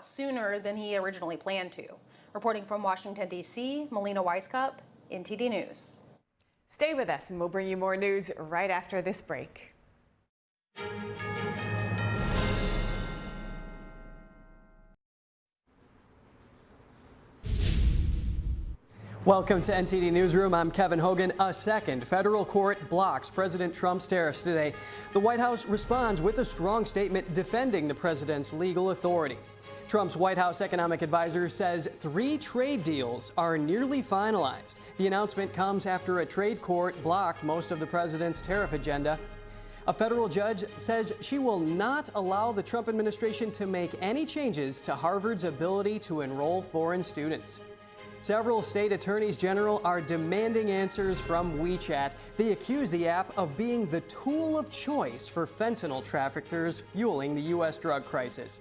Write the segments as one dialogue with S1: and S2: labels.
S1: Sooner than he originally planned to. Reporting from Washington, D.C., Melina Weiskup, NTD News.
S2: Stay with us and we'll bring you more news right after this break.
S3: Welcome to NTD Newsroom. I'm Kevin Hogan. A second federal court blocks President Trump's tariffs today. The White House responds with a strong statement defending the president's legal authority. Trump's White House economic advisor says 3 trade deals are nearly finalized. The announcement comes after a trade court blocked most of the president's tariff agenda. A federal judge says she will not allow the Trump administration to make any changes to Harvard's ability to enroll foreign students. Several state attorneys general are demanding answers from WeChat. They accuse the app of being the tool of choice for fentanyl traffickers fueling the U.S. drug crisis.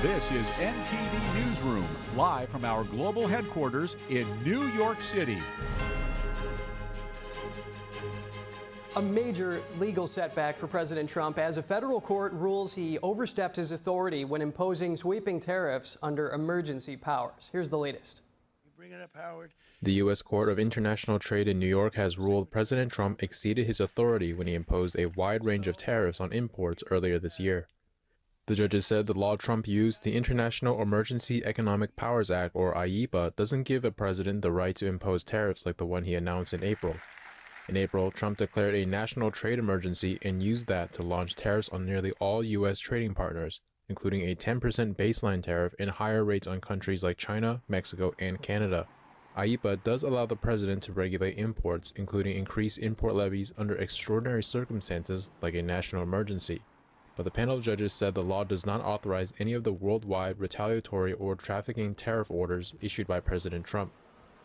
S4: This is NTD Newsroom, live from our global headquarters in New York City.
S3: A major legal setback for President Trump as a federal court rules he overstepped his authority when imposing sweeping tariffs under emergency powers. Here's the latest.
S5: Bring it up, Howard.
S6: The U.S. Court of International Trade in New York has ruled President Trump exceeded his authority when he imposed a wide range of tariffs on imports earlier this year. The judges said the law Trump used, the International Emergency Economic Powers Act, or IEPA, doesn't give a president the right to impose tariffs like the one he announced in April. In April, Trump declared a national trade emergency and used that to launch tariffs on nearly all U.S. trading partners, including a 10% baseline tariff and higher rates on countries like China, Mexico, and Canada. IEPA does allow the president to regulate imports, including increased import levies under extraordinary circumstances like a national emergency. But the panel of judges said the law does not authorize any of the worldwide retaliatory or trafficking tariff orders issued by President Trump.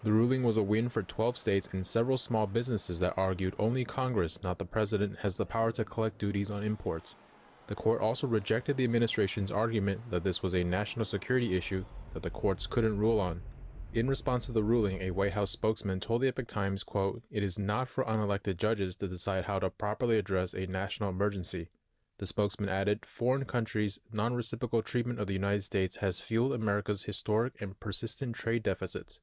S6: The ruling was a win for 12 states and several small businesses that argued only Congress, not the president, has the power to collect duties on imports. The court also rejected the administration's argument that this was a national security issue that the courts couldn't rule on. In response to the ruling, a White House spokesman told the Epoch Times, quote, "It is not for unelected judges to decide how to properly address a national emergency." The spokesman added, "Foreign countries' non-reciprocal treatment of the United States has fueled America's historic and persistent trade deficits.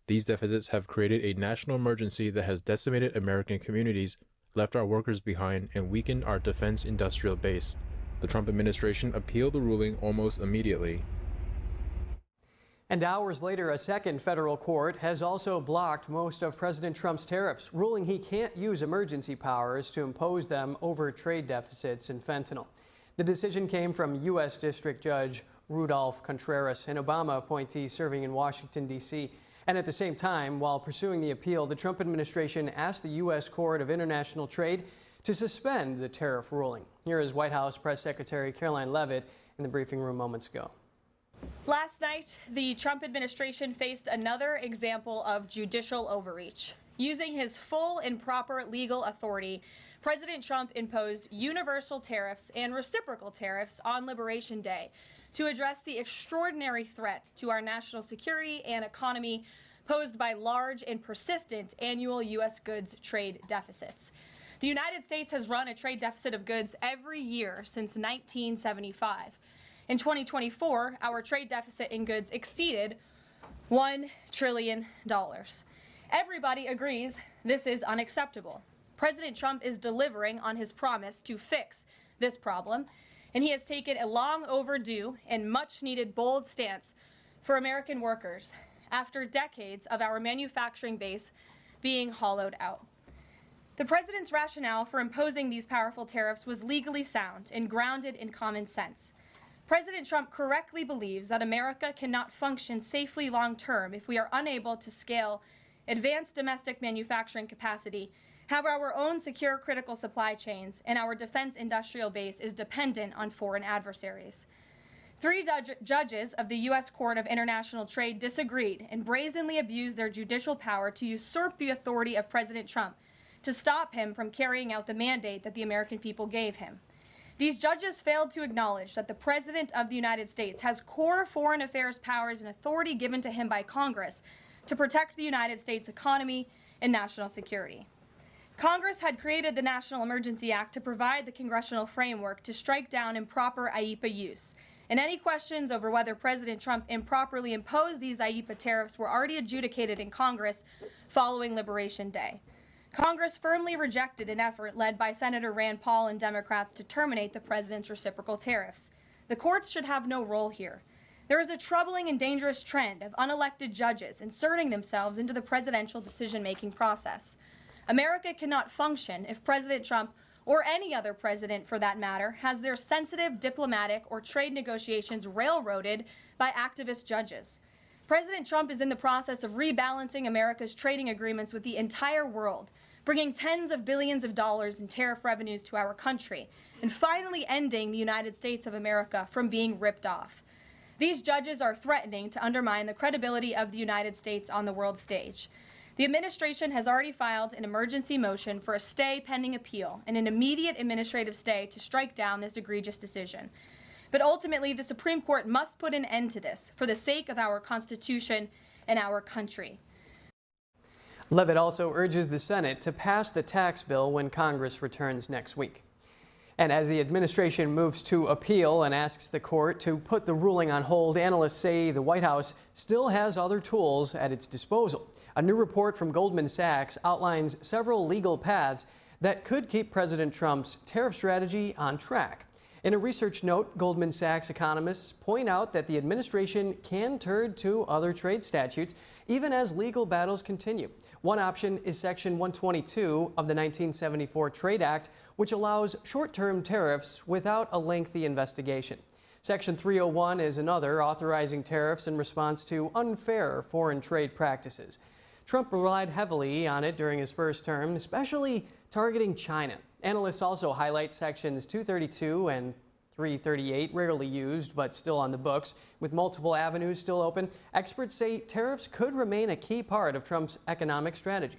S6: These deficits have created a national emergency that has decimated American communities, left our workers behind, and weakened our defense industrial base." The Trump administration appealed the ruling almost immediately.
S3: And hours later, a second federal court has also blocked most of President Trump's tariffs, ruling he can't use emergency powers to impose them over trade deficits in fentanyl. The decision came from U.S. District Judge Rudolph Contreras, an Obama appointee serving in Washington, D.C. And at the same time, while pursuing the appeal, the Trump administration asked the U.S. Court of International Trade to suspend the tariff ruling. Here is White House Press Secretary Caroline Leavitt in the briefing room moments ago.
S7: Last night, the Trump administration faced another example of judicial overreach. Using his full and proper legal authority, President Trump imposed universal tariffs and reciprocal tariffs on Liberation Day to address the extraordinary threat to our national security and economy posed by large and persistent annual U.S. goods trade deficits. The United States has run a trade deficit of goods every year since 1975. In 2024, our trade deficit in goods exceeded $1 trillion. Everybody agrees this is unacceptable. President Trump is delivering on his promise to fix this problem, and he has taken a long overdue and much needed bold stance for American workers after decades of our manufacturing base being hollowed out. The president's rationale for imposing these powerful tariffs was legally sound and grounded in common sense. President Trump correctly believes that America cannot function safely long-term if we are unable to scale advanced domestic manufacturing capacity, have our own secure critical supply chains, and our defense industrial base is dependent on foreign adversaries. 3 judges of the U.S. Court of International Trade disagreed and brazenly abused their judicial power to usurp the authority of President Trump to stop him from carrying out the mandate that the American people gave him. These judges failed to acknowledge that the President of the United States has core foreign affairs powers and authority given to him by Congress to protect the United States economy and national security. Congress had created the National Emergency Act to provide the congressional framework to strike down improper IEEPA use. And any questions over whether President Trump improperly imposed these IEEPA tariffs were already adjudicated in Congress following Liberation Day. Congress firmly rejected an effort led by Senator Rand Paul and Democrats to terminate the president's reciprocal tariffs. The courts should have no role here. There is a troubling and dangerous trend of unelected judges inserting themselves into the presidential decision-making process. America cannot function if President Trump, or any other president for that matter, has their sensitive diplomatic or trade negotiations railroaded by activist judges. President Trump is in the process of rebalancing America's trading agreements with the entire world, bringing tens of billions of dollars in tariff revenues to our country, and finally ending the United States of America from being ripped off. These judges are threatening to undermine the credibility of the United States on the world stage. The administration has already filed an emergency motion for a stay pending appeal and an immediate administrative stay to strike down this egregious decision. But ultimately, the Supreme Court must put an end to this for the sake of our Constitution and our country.
S3: Leavitt also urges the Senate to pass the tax bill when Congress returns next week. And as the administration moves to appeal and asks the court to put the ruling on hold, analysts say the White House still has other tools at its disposal. A new report from Goldman Sachs outlines several legal paths that could keep President Trump's tariff strategy on track. In a research note, Goldman Sachs economists point out that the administration can turn to other trade statutes even as legal battles continue. One option is Section 122 of the 1974 Trade Act, which allows short-term tariffs without a lengthy investigation. Section 301 is another, authorizing tariffs in response to unfair foreign trade practices. Trump relied heavily on it during his first term, especially targeting China. Analysts also highlight Sections 232 and 338, rarely used but still on the books. With multiple avenues still open, experts say tariffs could remain a key part of Trump's economic strategy.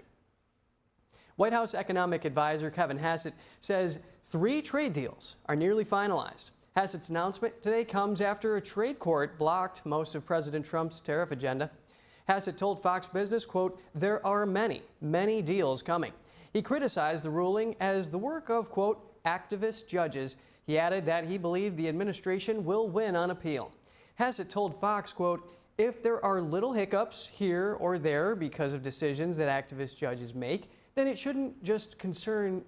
S3: White House economic advisor Kevin Hassett says 3 trade deals are nearly finalized. Hassett's announcement today comes after a trade court blocked most of President Trump's tariff agenda. Hassett told Fox Business, quote, "There are many deals coming." He criticized the ruling as the work of, quote, activist judges. He added that he believed the administration will win on appeal. Hassett told Fox, quote, "If there are little hiccups here or there because of decisions that activist judges make, then it shouldn't just concern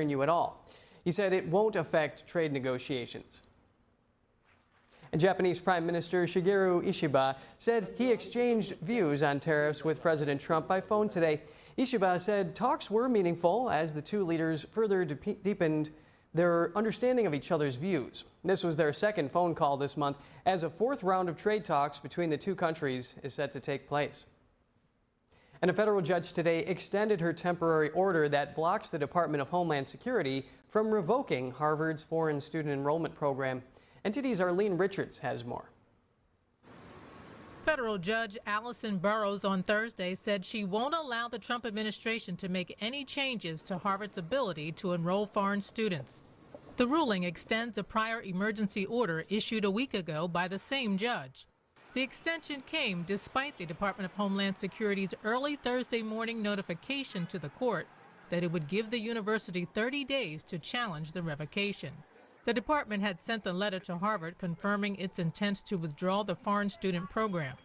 S3: you at all." He said it won't affect trade negotiations. And Japanese Prime Minister Shigeru Ishiba said he exchanged views on tariffs with President Trump by phone today. Ishiba said talks were meaningful as the two leaders further deepened their understanding of each other's views. This was their second phone call this month, as a 4th round of trade talks between the two countries is set to take place. And a federal judge today extended her temporary order that blocks the Department of Homeland Security from revoking Harvard's foreign student enrollment program. NTD's Arlene Richards has more.
S5: Federal Judge Allison Burroughs on Thursday said she won't allow the Trump administration to make any changes to Harvard's ability to enroll foreign students. The ruling extends a prior emergency order issued a week ago by the same judge. The extension came despite the Department of Homeland Security's early Thursday morning notification to the court that it would give the university 30 days to challenge the revocation. The department had sent a letter to Harvard confirming its intent to withdraw the foreign student program.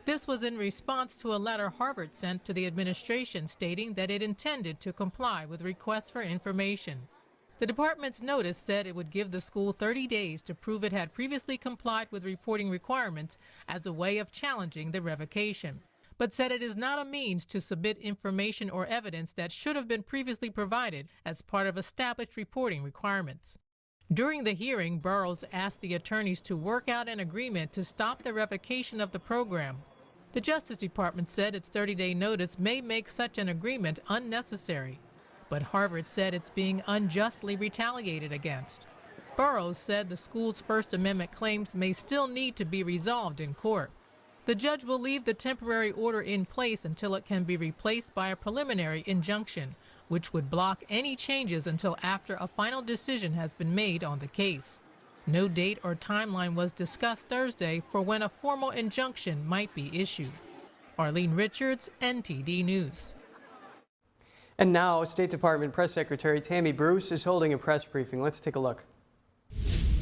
S5: This was in response to a letter Harvard sent to the administration stating that it intended to comply with requests for information. The department's notice said it would give the school 30 days to prove it had previously complied with reporting requirements as a way of challenging the revocation, but said it is not a means to submit information or evidence that should have been previously provided as part of established reporting requirements. During the hearing, Burroughs asked the attorneys to work out an agreement to stop the revocation of the program. The Justice Department said its 30-day notice may make such an agreement unnecessary, but Harvard said it's being unjustly retaliated against. Burroughs said the school's First Amendment claims may still need to be resolved in court. The judge will leave the temporary order in place until it can be replaced by a preliminary injunction, which would block any changes until after a final decision has been made on the case. No date or timeline was discussed Thursday for when a formal injunction might be issued. Arlene Richards, NTD News.
S3: And now, State Department Press Secretary Tammy Bruce is holding a press briefing. Let's take a look.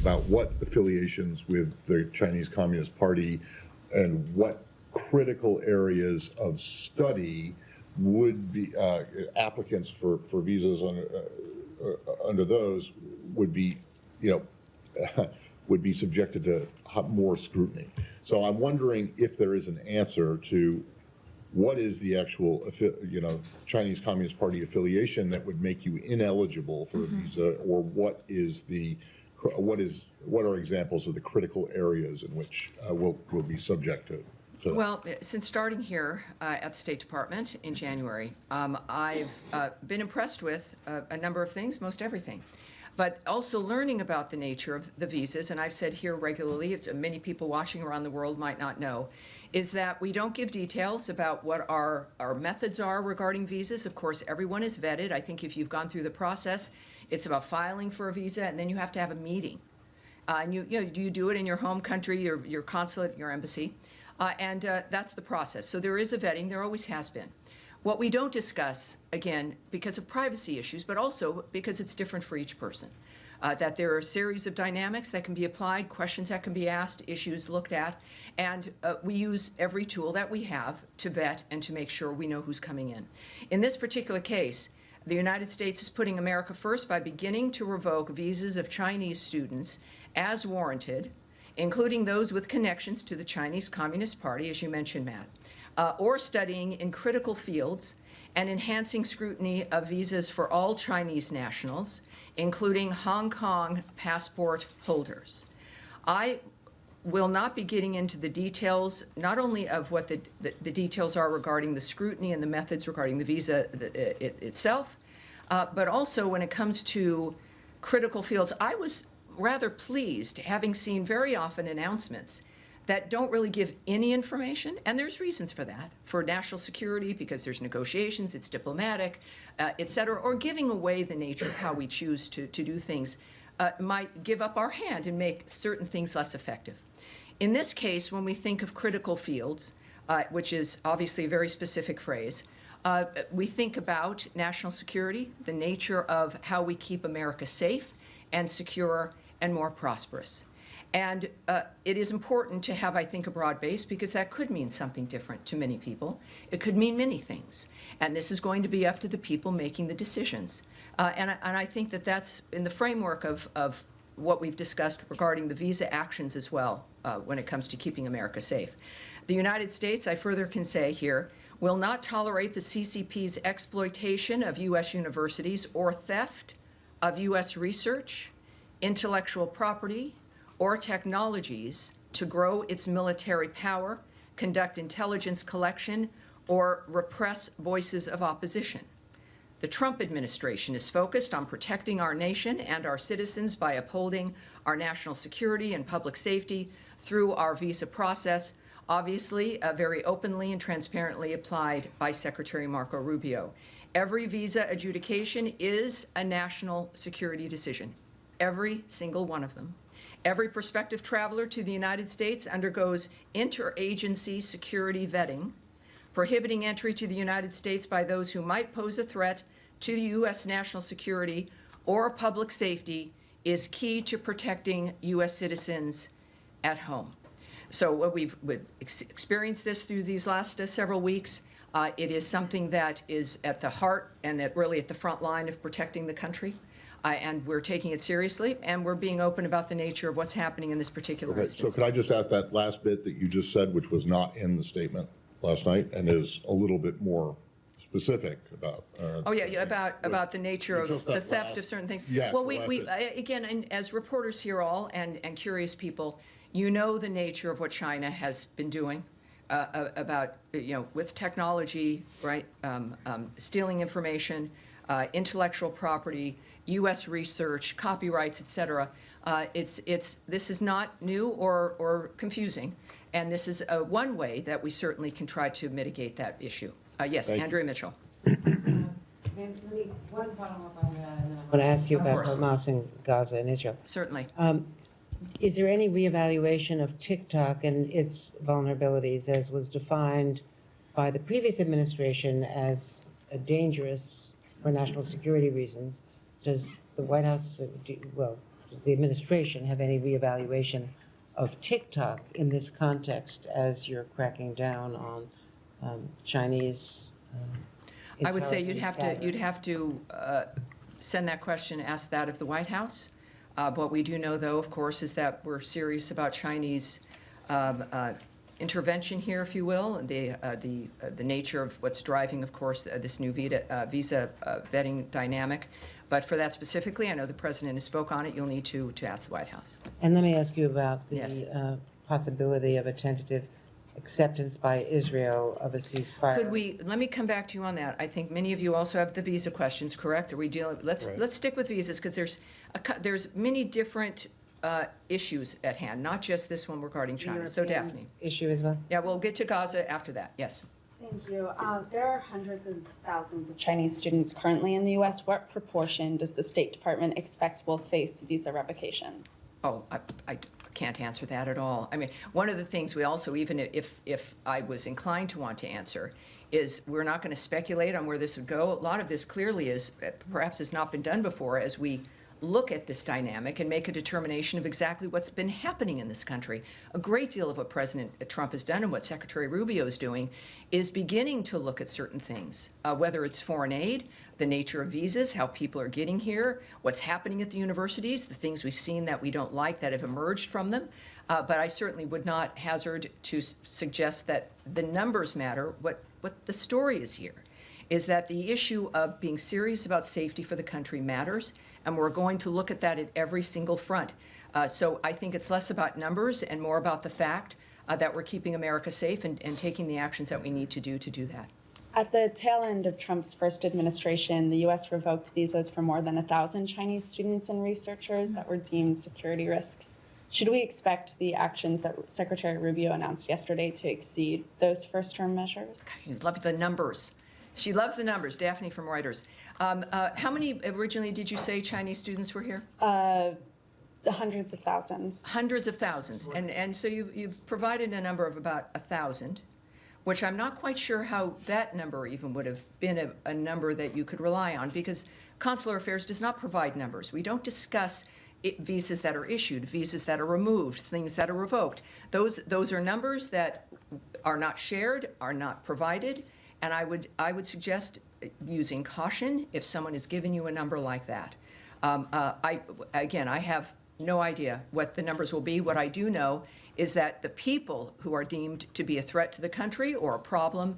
S8: About what affiliations with the Chinese Communist Party and what critical areas of study would be applicants for visas under those would be, would be subjected to more scrutiny. So I'm wondering if there is an answer to what is the actual, Chinese Communist Party affiliation that would make you ineligible for a visa, or what are examples of the critical areas in which we'll be subject to that?
S9: Well, since starting here at the State Department in January, I've been impressed with a number of things, most everything, but also learning about the nature of the visas. And I've said here regularly, many people watching around the world might not know, is that we don't give details about what our methods are regarding visas. Of course, everyone is vetted. I think if you've gone through the process, it's about filing for a visa, and then you have to have a meeting. And you do it in your home country, your consulate, your embassy, and that's the process. So there is a vetting. There always has been. What we don't discuss, again, because of privacy issues, but also because it's different for each person, that there are a series of dynamics that can be applied, questions that can be asked, issues looked at, and we use every tool that we have to vet and to make sure we know who's coming in. In this particular case, the United States is putting America first by beginning to revoke visas of Chinese students as warranted, including those with connections to the Chinese Communist Party, as you mentioned, Matt, or studying in critical fields, and enhancing scrutiny of visas for all Chinese nationals, including Hong Kong passport holders. I will not be getting into the details, not only of what the details are regarding the scrutiny and the methods regarding the visa itself, but also when it comes to critical fields. I was rather pleased, having seen very often announcements that don't really give any information, and there's reasons for that, for national security, because there's negotiations, it's diplomatic, et cetera, or giving away the nature of how we choose to do things might give up our hand and make certain things less effective. In this case, when we think of critical fields, which is obviously a very specific phrase, we think about national security, the nature of how we keep America safe and secure and more prosperous. And it is important to have, I think, a broad base, because that could mean something different to many people. It could mean many things. And this is going to be up to the people making the decisions. And I think that that's in the framework of what we've discussed regarding the visa actions as well when it comes to keeping America safe. The United States, I further can say here, will not tolerate the CCP's exploitation of U.S. universities or theft of U.S. research, intellectual property, or technologies to grow its military power, conduct intelligence collection, or repress voices of opposition. The Trump administration is focused on protecting our nation and our citizens by upholding our national security and public safety through our visa process, obviously very openly and transparently applied by Secretary Marco Rubio. Every visa adjudication is a national security decision, every single one of them. Every prospective traveler to the United States undergoes interagency security vetting, prohibiting entry to the United States by those who might pose a threat to U.S. national security or public safety is key to protecting U.S. citizens at home. So we've experienced this through these last several weeks. It is something that is at the heart and really at the front line of protecting the country. And we're taking it seriously, and we're being open about the nature of what's happening in this particular instance.
S8: So could I just ask that last bit that you just said, which was not in the statement last night, and is a little bit more specific about?
S9: About the nature of the theft of certain things.
S8: Yes,
S9: well, we again, and as reporters here all and curious people, you know the nature of what China has been doing about with technology, right? Stealing information, intellectual property, U.S. research, copyrights, etc. This is not new or confusing, and this is one way that we certainly can try to mitigate that issue. Yes,
S8: Thank
S9: Andrea Mitchell.
S10: One follow-up on that, and then I want to ask you
S9: Of
S10: about
S9: course.
S10: Hamas and Gaza and Israel.
S9: Certainly.
S10: Is there any reevaluation of TikTok and its vulnerabilities as was defined by the previous administration as dangerous for national security reasons. Does the White House, does the administration have any reevaluation of TikTok in this context as you're cracking down on Chinese?
S9: I would say you'd have to send that question, ask that of the White House. What we do know, though, of course, is that we're serious about Chinese intervention here, if you will, and the nature of what's driving, of course, this new visa vetting dynamic. But for that specifically, I know the president has spoke on it. You'll need to ask the White House.
S10: And let me ask you about the
S9: Yes.
S10: possibility of a tentative acceptance by Israel of a ceasefire.
S9: Let me come back to you on that. I think many of you also have the visa questions, correct? Are we dealing, let's stick with visas, because there's many different issues at hand, not just this one regarding China. So Daphne.
S10: Issue as well?
S9: Yeah, we'll get to Gaza after that, yes.
S11: Thank you. There are hundreds of thousands of Chinese students currently in the U.S. What proportion does the State Department expect will face visa revocations?
S9: Oh, I can't answer that at all. I mean, one of the things we also, even if I was inclined to want to answer, is we're not going to speculate on where this would go. A lot of this clearly is, perhaps has not been done before, as we look at this dynamic and make a determination of exactly what's been happening in this country. A great deal of what President Trump has done and what Secretary Rubio is doing is beginning to look at certain things, whether it's foreign aid, the nature of visas, how people are getting here, what's happening at the universities, the things we've seen that we don't like that have emerged from them. But I certainly would not hazard to suggest that the numbers matter. What the story is here is that the issue of being serious about safety for the country matters, and we're going to look at that at every single front. So I think it's less about numbers and more about the fact that we're keeping America safe and taking the actions that we need to do that.
S11: At the tail end of Trump's first administration, the U.S. revoked visas for more than 1,000 Chinese students and researchers that were deemed security risks. Should we expect the actions that Secretary Rubio announced yesterday to exceed those first-term measures?
S9: You love the numbers. She loves the numbers. Daphne from Reuters. How many originally did you say Chinese students were here?
S11: Hundreds of thousands.
S9: Hundreds of thousands. And so you've provided a number of about 1,000, which I'm not quite sure how that number even would have been a number that you could rely on, because Consular Affairs does not provide numbers. We don't discuss visas that are issued, visas that are removed, things that are revoked. Those are numbers that are not shared, are not provided, and I would suggest using caution if someone is giving you a number like that. I have no idea what the numbers will be. What I do know is that the people who are deemed to be a threat to the country or a problem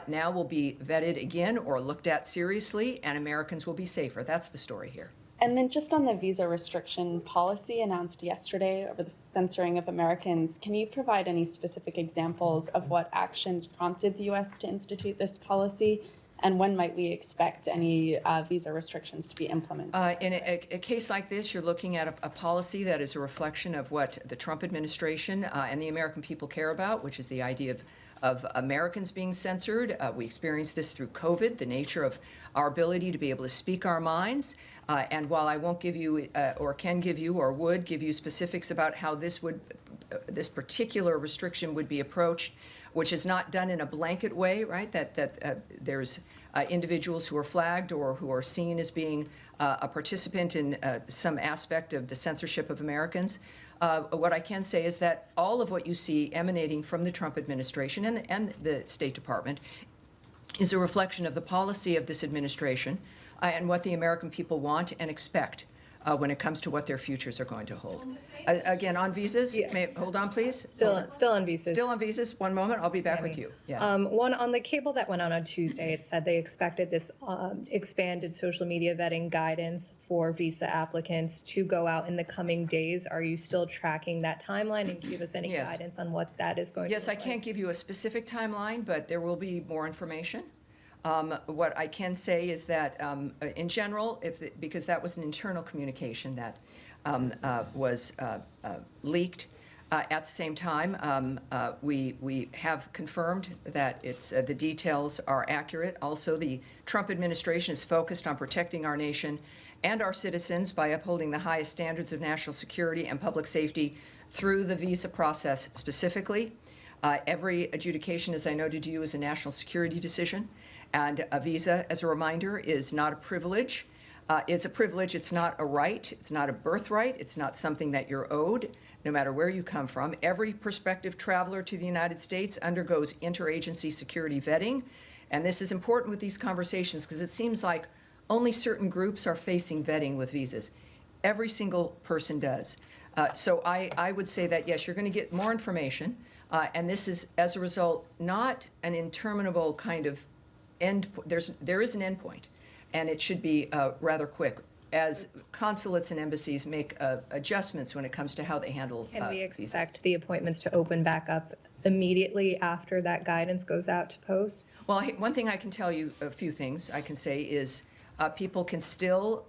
S9: now will be vetted again or looked at seriously, and Americans will be safer. That's the story here.
S11: And then just on the visa restriction policy announced yesterday over the censoring of Americans, can you provide any specific examples of what actions prompted the U.S. to institute this policy? And when might we expect any visa restrictions to be implemented?
S9: In a case like this, you're looking at a policy that is a reflection of what the Trump administration and the American people care about, which is the idea of Americans being censored. We experienced this through COVID, the nature of our ability to be able to speak our minds. And while I won't give you, or can give you, or would give you specifics about how this particular restriction would be approached, which is not done in a blanket way, right? That there's individuals who are flagged or who are seen as being a participant in some aspect of the censorship of Americans. What I can say is that all of what you see emanating from the Trump administration and the State Department is a reflection of the policy of this administration and what the American people want and expect when it comes to what their futures are going to hold. Again, on visas, hold on, please.
S12: Still on visas.
S9: Still on visas. One moment, I'll be back with you. Yes.
S12: One on the cable that went on Tuesday, it said they expected this expanded social media vetting guidance for visa applicants to go out in the coming days. Are you still tracking that timeline, and give us any guidance on what that is going to look like?
S9: Yes, I can't give you a specific timeline, but there will be more information. What I can say is that, in general, because that was an internal communication that was leaked, at the same time, we have confirmed that the details are accurate. Also, the Trump administration is focused on protecting our nation and our citizens by upholding the highest standards of national security and public safety through the visa process specifically. Every adjudication, as I noted to you, is a national security decision. And a visa, as a reminder, is not a privilege. It's a privilege. It's not a right. It's not a birthright. It's not something that you're owed, no matter where you come from. Every prospective traveler to the United States undergoes interagency security vetting. And this is important with these conversations because it seems like only certain groups are facing vetting with visas. Every single person does. So I would say that, yes, you're going to get more information. And this is, as a result, not an interminable kind of end. There is an end point, and it should be rather quick as consulates and embassies make adjustments when it comes to how they handle
S12: Can we expect
S9: visas.
S12: the appointments to open back up immediately after that guidance goes out to posts?
S9: Well, one thing I can tell you, a few things I can say is people can still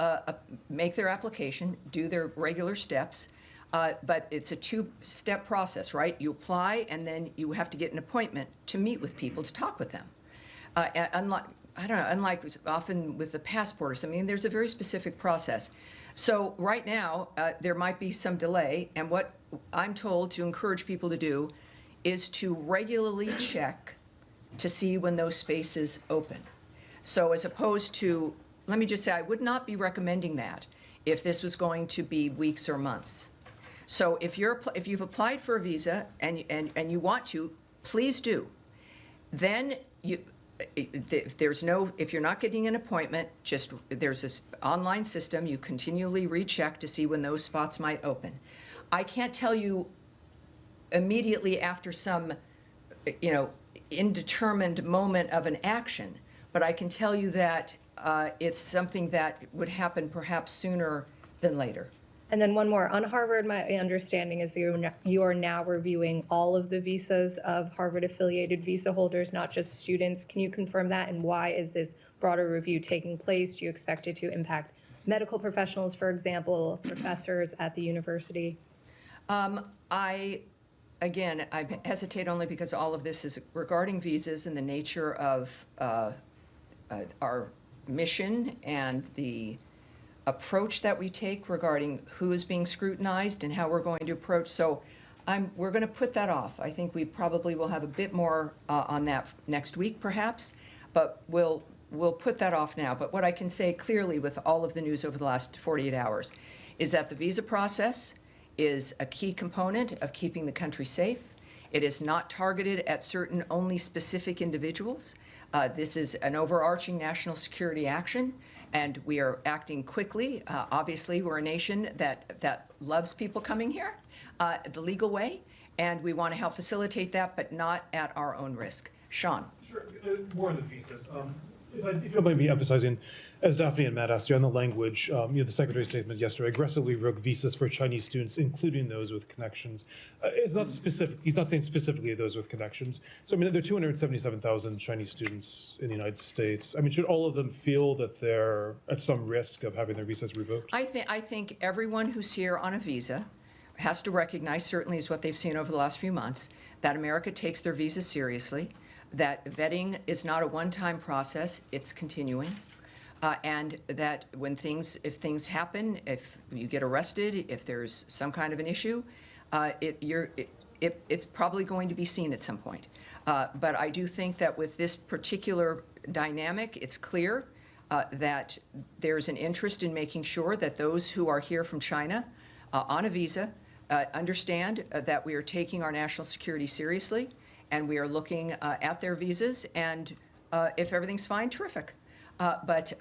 S9: make their application, do their regular steps, but it's a two-step process, right? You apply, and then you have to get an appointment to meet with people, to talk with them. Unlike often with the passport or something, there's a very specific process. So right now, there might be some delay, and what I'm told to encourage people to do is to regularly check to see when those spaces open. So as opposed to, let me just say, I would not be recommending that if this was going to be weeks or months. So if you've applied for a visa and you want to, please do. Then if you're not getting an appointment, there's this online system. You continually recheck to see when those spots might open. I can't tell you immediately after some, indeterminate moment of an action, but I can tell you that it's something that would happen perhaps sooner than later.
S12: And then one more. On Harvard, my understanding is that you are now reviewing all of the visas of Harvard-affiliated visa holders, not just students. Can you confirm that? And why is this broader review taking place? Do you expect it to impact medical professionals, for example, professors at the university?
S9: I hesitate only because all of this is regarding visas and the nature of our mission and the approach that we take regarding who is being scrutinized and how we're going to approach. So we're going to put that off. I think we probably will have a bit more on that next week, perhaps, but we'll put that off now. But what I can say clearly with all of the news over the last 48 hours is that the visa process is a key component of keeping the country safe. It is not targeted at certain only specific individuals. This is an overarching national security action, and we are acting quickly. Obviously, we're a nation that loves people coming here the legal way, and we want to help facilitate that, but not at our own risk. Sean.
S13: Sure. More on the visas. If you don't mind me emphasizing, as Daphne and Matt asked you on the language, the Secretary's statement yesterday aggressively revoked visas for Chinese students, including those with connections. It's not specific. He's not saying specifically those with connections. So, there are 277,000 Chinese students in the United States. Should all of them feel that they're at some risk of having their visas revoked?
S9: I think everyone who's here on a visa has to recognize, certainly is what they've seen over the last few months, that America takes their visas seriously, that vetting is not a one-time process, it's continuing, and that if things happen, if you get arrested, if there's some kind of an issue, it's probably going to be seen at some point. But I do think that with this particular dynamic, it's clear that there's an interest in making sure that those who are here from China on a visa understand that we are taking our national security seriously, and we are looking at their visas, and if everything's fine, terrific. But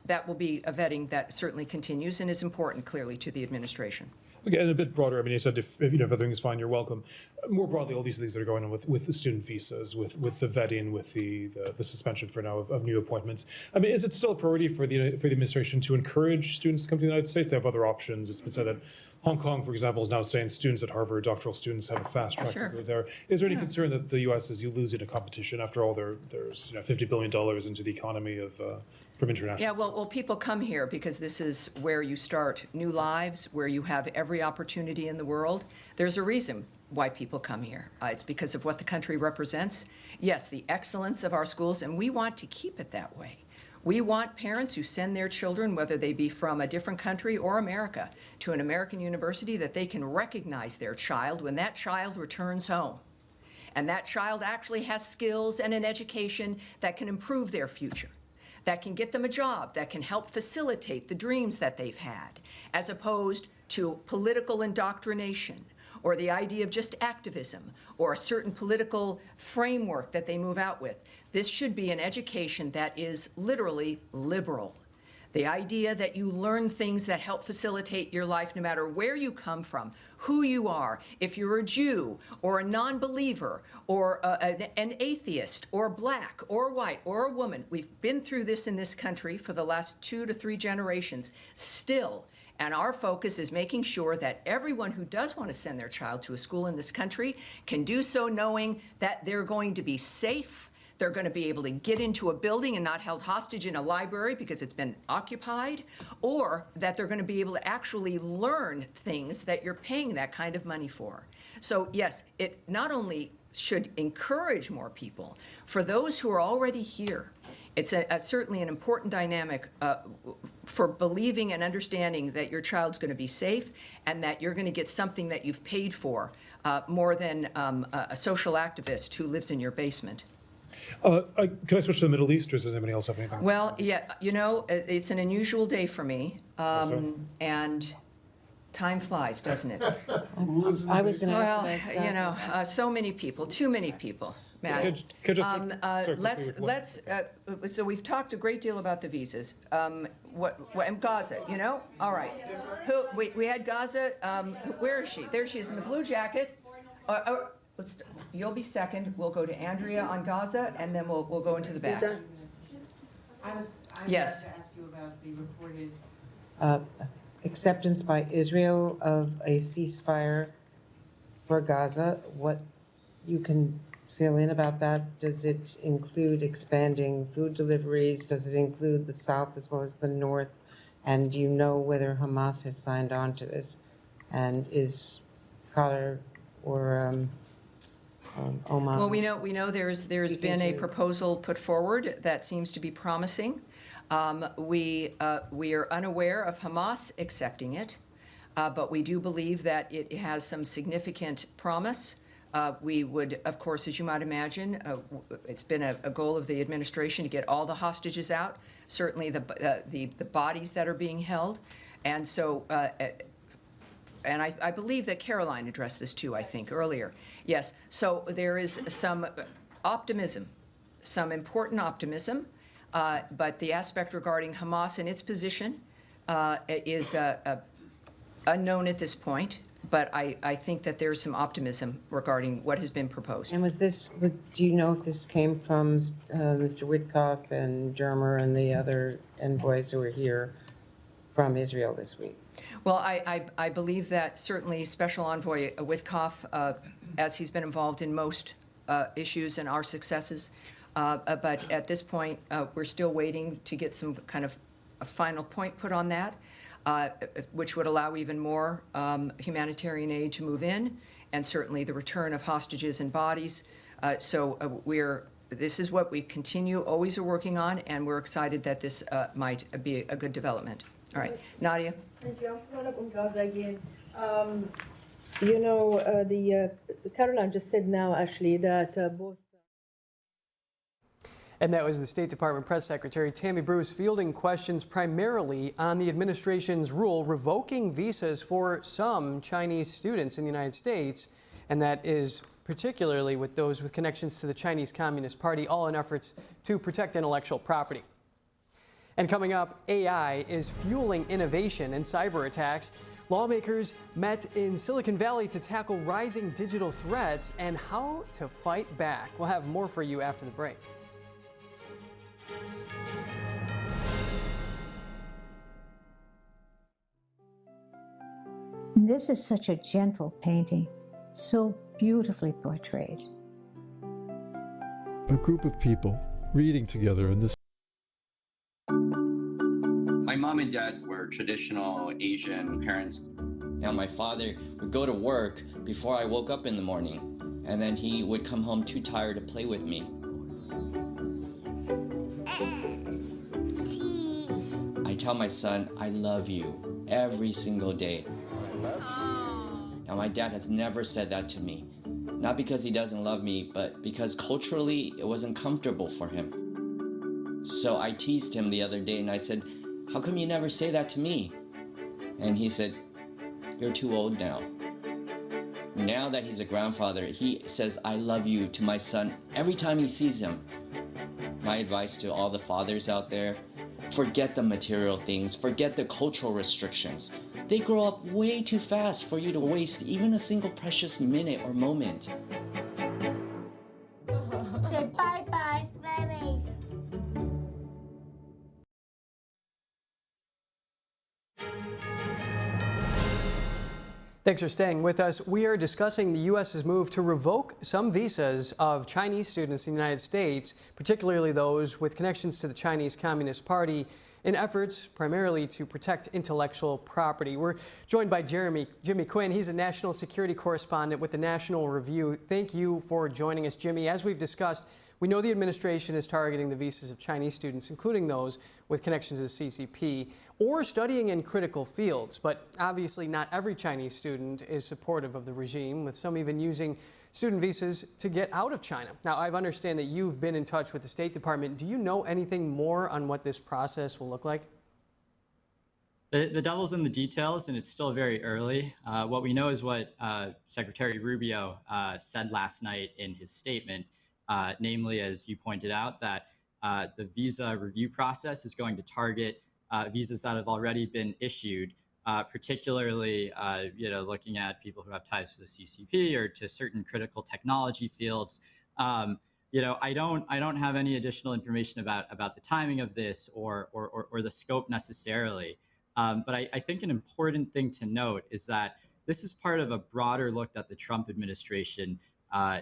S9: that will be a vetting that certainly continues and is important, clearly, to the administration.
S13: Okay, and a bit broader, you said if everything's fine, you're welcome. More broadly, all these things that are going on with the student visas, with the vetting, with the suspension for now of new appointments. Is it still a priority for the administration to encourage students to come to the United States? They have other options. It's been said that Hong Kong, for example, is now saying students at Harvard, doctoral students, have a fast track to go there. Is there any concern that the U.S. is losing a competition? After all, there's $50 billion into the economy from international.
S9: Yeah, well, people come here because this is where you start new lives, where you have every opportunity in the world. There's a reason why people come here. It's because of what the country represents. Yes, the excellence of our schools, and we want to keep it that way. We want parents who send their children, whether they be from a different country or America, to an American university, that they can recognize their child when that child returns home. and that child actually has skills and an education that can improve their future, that can get them a job, that can help facilitate the dreams that they've had, as opposed to political indoctrination or the idea of just activism or a certain political framework that they move out with. This should be an education that is literally liberal. The idea that you learn things that help facilitate your life no matter where you come from, who you are, if you're a Jew or a non-believer or an atheist or black or white or a woman. We've been through this in this country for the last 2 to 3 generations still. And our focus is making sure that everyone who does want to send their child to a school in this country can do so knowing that they're going to be safe. They're going to be able to get into a building and not held hostage in a library because it's been occupied, or that they're going to be able to actually learn things that you're paying that kind of money for. So yes, it not only should encourage more people, for those who are already here, it's certainly an important dynamic for believing and understanding that your child's going to be safe and that you're going to get something that you've paid for more than a social activist who lives in your basement.
S13: Can I switch to the Middle East, or does anybody else have anything?
S9: Well, yeah, you know, it's an unusual day for me, and time flies, doesn't it?
S10: I was going to ask
S9: Well, you know, so many people, too many people. Matt, so we've talked a great deal about the visas. And Gaza, you know? All right. We had Gaza. Where is she? There she is in the blue jacket. You'll be second. We'll go to Andrea on Gaza, and then we'll go into the back.
S10: I was
S9: Yes.
S10: to ask you about the reported acceptance by Israel of a ceasefire for Gaza. What you can fill in about that? Does it include expanding food deliveries? Does it include the South as well as the North? And do you know whether Hamas has signed on to this? And is Qatar or Oman?
S9: Well, we know there's been a proposal put forward that seems to be promising. We are unaware of Hamas accepting it, but we do believe that it has some significant promise. We would, of course, as you might imagine, it's been a goal of the administration to get all the hostages out, certainly the bodies that are being held. And so, and I believe that Caroline addressed this too, I think, earlier. Yes, so there is some optimism, some important optimism, but the aspect regarding Hamas and its position is unknown at this point. But I think that there's some optimism regarding what has been proposed.
S10: And was this, do you know if this came from Mr. Witkoff and Germer and the other envoys who were here from Israel this week?
S9: Well, I believe that certainly Special Envoy Witkoff, as he's been involved in most issues and our successes, but at this point, we're still waiting to get some kind of a final point put on that. Which would allow even more humanitarian aid to move in, and certainly the return of hostages and bodies. This is what we continue, always are working on, and we're excited that this might be a good development. All right, Nadia.
S14: Thank you. I'm following up on Gaza again. You know, Caroline just said now, actually, that both.
S3: And that was the State Department Press Secretary Tammy Bruce fielding questions primarily on the administration's rule revoking visas for some Chinese students in the United States, and that is particularly with those with connections to the Chinese Communist Party, all in efforts to protect intellectual property. And coming up, AI is fueling innovation and cyber attacks. Lawmakers met in Silicon Valley to tackle rising digital threats and how to fight back. We'll have more for you after the break.
S15: This is such a gentle painting, so beautifully portrayed.
S16: A group of people reading together in this.
S17: My mom and dad were traditional Asian parents. Now my father would go to work before I woke up in the morning, and then he would come home too tired to play with me. I tell my son, I love you every single day. Now my dad has never said that to me, not because he doesn't love me, but because culturally it wasn't comfortable for him. So I teased him the other day and I said, "How come you never say that to me?" And he said, "You're too old now." Now that he's a grandfather, he says, "I love you" to my son every time he sees him. My advice to all the fathers out there, forget the material things, forget the cultural restrictions. They grow up way too fast for you to waste even a single precious minute or moment.
S18: Say bye-bye. Bye-bye.
S3: Thanks for staying with us. We are discussing the U.S.'s move to revoke some visas of Chinese students in the United States, particularly those with connections to the Chinese Communist Party, in efforts primarily to protect intellectual property. We're joined by Jimmy Quinn. He's a national security correspondent with the National Review. Thank you for joining us, Jimmy. As we've discussed, we know the administration is targeting the visas of Chinese students, including those with connections to the CCP or studying in critical fields. But obviously not every Chinese student is supportive of the regime, with some even using student visas to get out of China. Now, I understand that you've been in touch with the State Department. Do you know anything more on what this process will look like?
S19: The devil's in the details, and it's still very early. What we know is what Secretary Rubio said last night in his statement, namely, as you pointed out, that the visa review process is going to target visas that have already been issued, particularly, looking at people who have ties to the CCP or to certain critical technology fields. I don't have any additional information about the timing of this or the scope necessarily. But I think an important thing to note is that this is part of a broader look that the Trump administration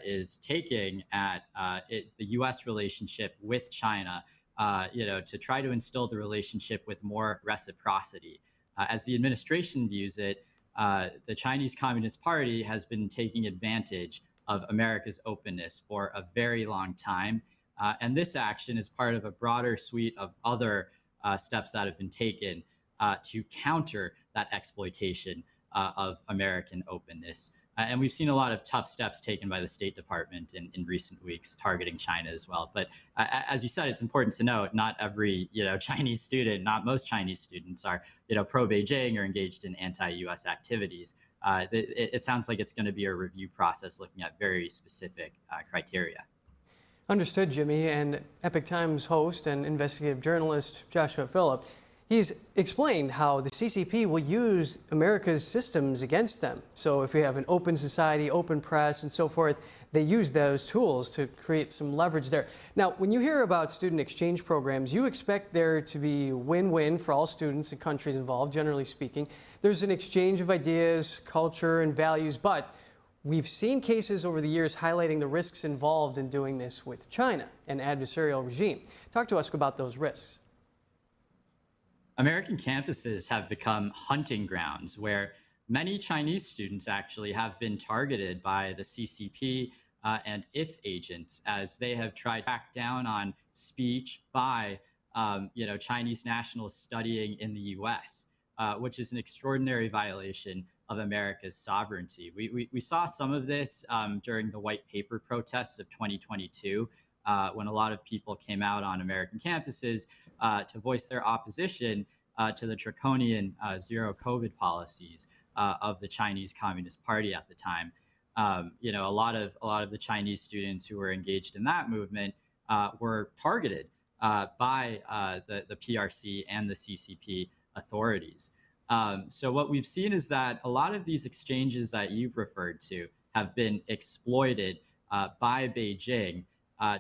S19: is taking at the U.S. relationship with China, to try to instill the relationship with more reciprocity. As the administration views it, the Chinese Communist Party has been taking advantage of America's openness for a very long time. And this action is part of a broader suite of other steps that have been taken to counter that exploitation of American openness. And we've seen a lot of tough steps taken by the State Department in recent weeks targeting China as well. But as you said, it's important to note not every Chinese student, not most Chinese students are pro-Beijing or engaged in anti-U.S. activities. It sounds like it's going to be a review process looking at very specific criteria.
S3: Understood, Jimmy. And Epoch Times host and investigative journalist Joshua Phillip, he's explained how the CCP will use America's systems against them. So if we have an open society, open press, and so forth, they use those tools to create some leverage there. Now, when you hear about student exchange programs, you expect there to be win-win for all students and countries involved, generally speaking. There's an exchange of ideas, culture, and values, but we've seen cases over the years highlighting the risks involved in doing this with China, an adversarial regime. Talk to us about those risks.
S19: American campuses have become hunting grounds where many Chinese students actually have been targeted by the CCP and its agents as they have tried to crack down on speech by Chinese nationals studying in the U.S., which is an extraordinary violation of America's sovereignty. We saw some of this during the white paper protests of 2022, when a lot of people came out on American campuses to voice their opposition to the draconian zero COVID policies of the Chinese Communist Party at the time. A lot of the Chinese students who were engaged in that movement were targeted by the PRC and the CCP authorities. So what we've seen is that a lot of these exchanges that you've referred to have been exploited by Beijing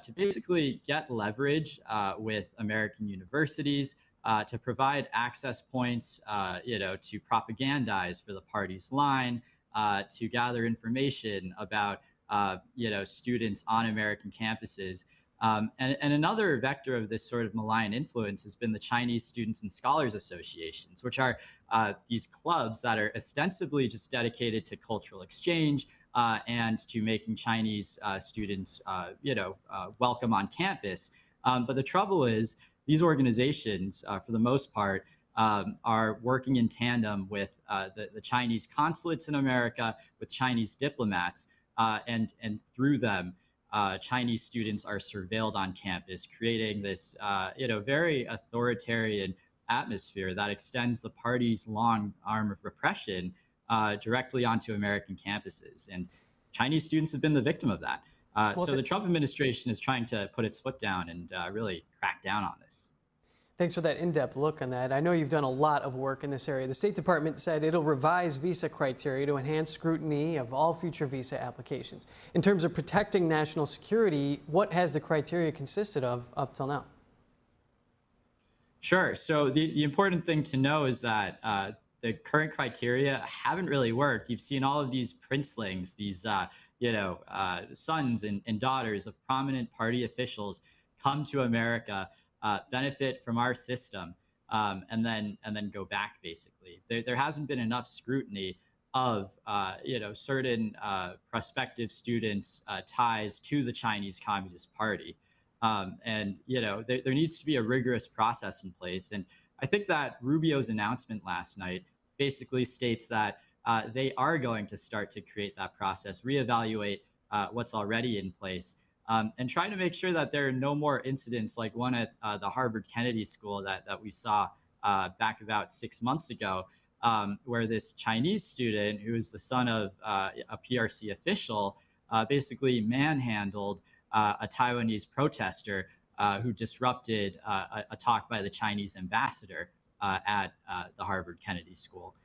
S19: to basically get leverage with American universities, to provide access points, to propagandize for the party's line, to gather information about, students on American campuses. And another vector of this sort of malign influence has been the Chinese Students and Scholars Associations, which are these clubs that are ostensibly just dedicated to cultural exchange and to making Chinese students, welcome on campus. But the trouble is these organizations, for the most part, are working in tandem with the Chinese consulates in America, with Chinese diplomats, and through them, Chinese students are surveilled on campus, creating this very authoritarian atmosphere that extends the party's long arm of repression directly onto American campuses. And Chinese students have been the victim of that. So the Trump administration is trying to put its foot down and really crack down on this.
S3: Thanks for that in-depth look on that. I know you've done a lot of work in this area. The State Department said it'll revise visa criteria to enhance scrutiny of all future visa applications. In terms of protecting national security, what has the criteria consisted of up till now?
S19: Sure. So the important thing to know is that the current criteria haven't really worked. You've seen all of these princelings, these sons and daughters of prominent party officials come to America, benefit from our system, and then go back. Basically, there hasn't been enough scrutiny of certain prospective students' ties to the Chinese Communist Party, and there needs to be a rigorous process in place. And I think that Rubio's announcement last night basically states that they are going to start to create that process, reevaluate what's already in place, and try to make sure that there are no more incidents like one at the Harvard Kennedy School that we saw back about 6 months ago, where this Chinese student, who is the son of a PRC official, basically manhandled a Taiwanese protester who disrupted a talk by the Chinese ambassador at the Harvard Kennedy School.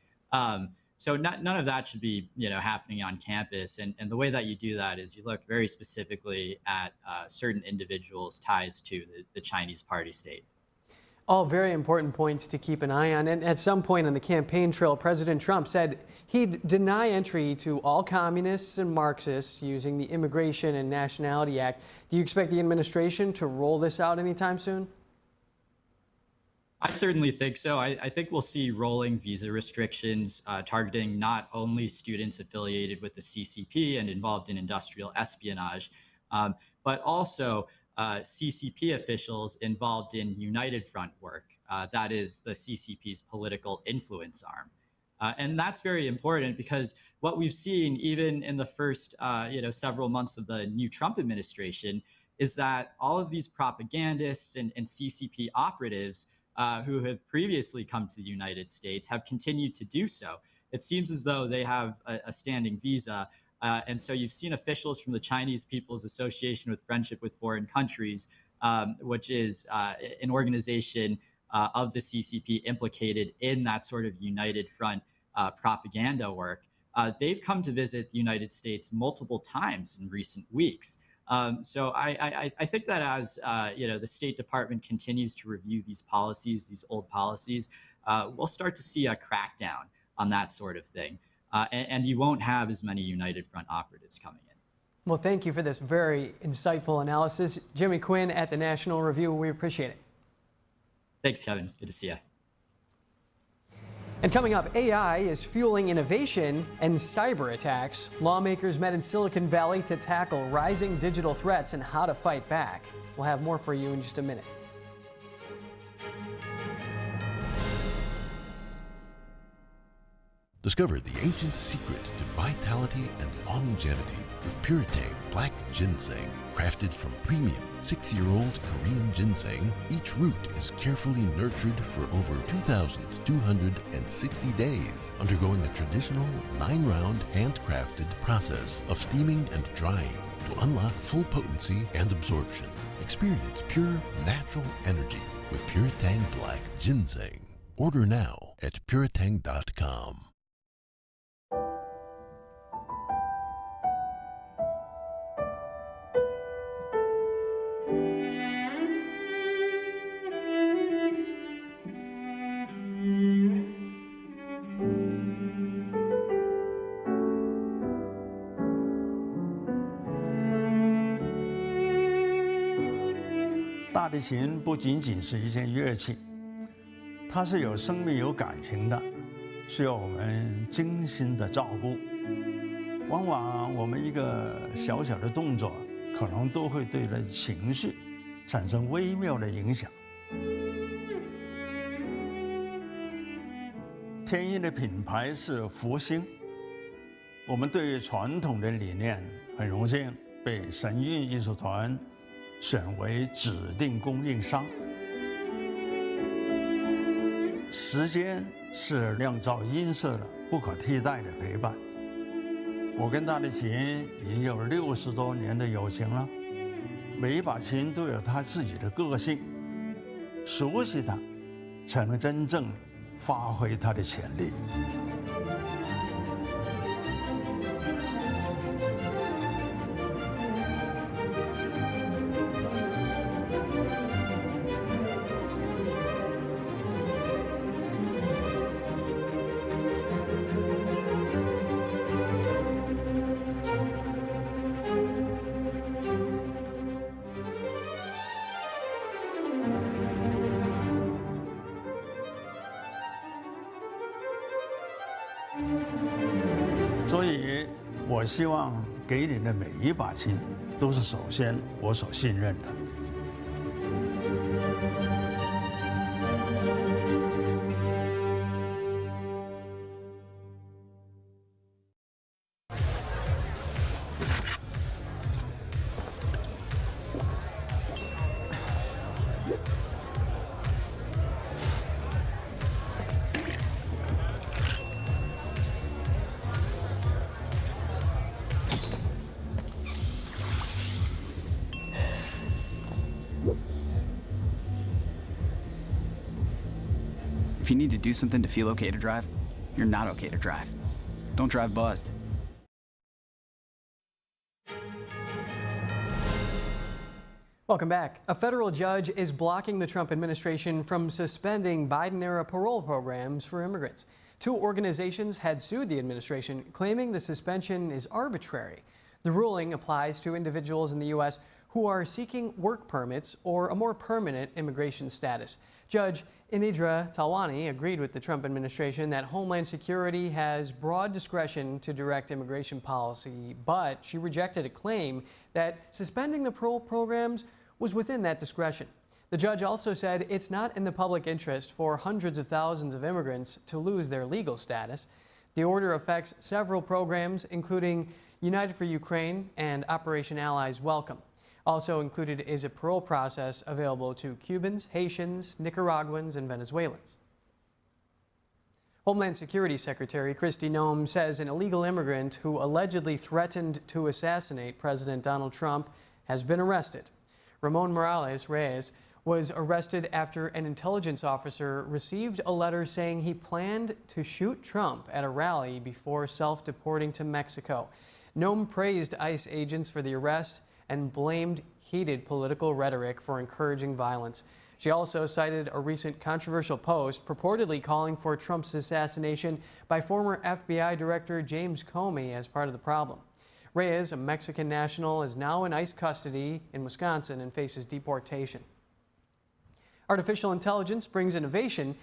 S19: So none of that should be happening on campus. And the way that you do that is you look very specifically at certain individuals' ties to the Chinese party state.
S3: All very important points to keep an eye on. And at some point on the campaign trail, President Trump said he'd deny entry to all communists and Marxists using the Immigration and Nationality Act. Do you expect the administration to roll this out anytime soon?
S19: I certainly think so. I think we'll see rolling visa restrictions targeting not only students affiliated with the CCP and involved in industrial espionage, but also CCP officials involved in United Front work. That is the CCP's political influence arm. And that's very important because what we've seen even in the first several months of the new Trump administration is that all of these propagandists and CCP operatives who have previously come to the United States have continued to do so. It seems as though they have a standing visa. And so you've seen officials from the Chinese People's Association with Friendship with Foreign Countries, which is an organization of the CCP implicated in that sort of United Front propaganda work. They've come to visit the United States multiple times in recent weeks. So I think that as the State Department continues to review these policies, these old policies, we'll start to see a crackdown on that sort of thing. And you won't have as many United Front operatives coming in.
S3: Well, thank you for this very insightful analysis. Jimmy Quinn at the National Review, we appreciate it.
S19: Thanks, Kevin. Good to see you.
S3: And coming up, AI is fueling innovation and cyber attacks. Lawmakers met in Silicon Valley to tackle rising digital threats and how to fight back. We'll have more for you in just a minute.
S20: Discover the ancient secret to vitality and longevity with Puretang Black Ginseng. Crafted from premium 6-year-old Korean ginseng, each root is carefully nurtured for over 2,260 days, undergoing a traditional 9-round handcrafted process of steaming and drying to unlock full potency and absorption. Experience pure, natural energy with Puretang Black Ginseng. Order now at puretang.com.
S21: 大提琴不仅仅是一件乐器，它是有生命、有感情的，需要我们精心的照顾。往往我们一个小小的动作，可能都会对人情绪产生微妙的影响。天音的品牌是福星，我们对传统的理念很荣幸被神韵艺术团选为指定供应商。时间是酿造音色的不可替代的陪伴。我跟大提琴已经有60多年的友情了，每一把琴都有它自己的个性，熟悉它，才能真正发挥它的潜力。所以，我希望给你的每一把琴，都是首先我所信任的。
S1: If you need to do something to feel okay to drive, you're not okay to drive. Don't drive buzzed.
S3: Welcome back. A federal judge is blocking the Trump administration from suspending Biden-era parole programs for immigrants. 2 organizations had sued the administration, claiming the suspension is arbitrary. The ruling applies to individuals in the U.S. who are seeking work permits or a more permanent immigration status. Judge Inidra Talwani agreed with the Trump administration that Homeland Security has broad discretion to direct immigration policy, but she rejected a claim that suspending the parole programs was within that discretion. The judge also said it's not in the public interest for hundreds of thousands of immigrants to lose their legal status. The order affects several programs, including United for Ukraine and Operation Allies Welcome. Also included is a parole process available to Cubans, Haitians, Nicaraguans, and Venezuelans. Homeland Security Secretary Kristi Noem says an illegal immigrant who allegedly threatened to assassinate President Donald Trump has been arrested. Ramon Morales Reyes was arrested after an intelligence officer received a letter saying he planned to shoot Trump at a rally before self-deporting to Mexico. Noem praised ICE agents for the arrest and blamed heated political rhetoric for encouraging violence. She also cited a recent controversial post purportedly calling for Trump's assassination by former FBI Director James Comey as part of the problem. Reyes, a Mexican national, is now in ICE custody in Wisconsin and faces deportation. Artificial intelligence brings innovation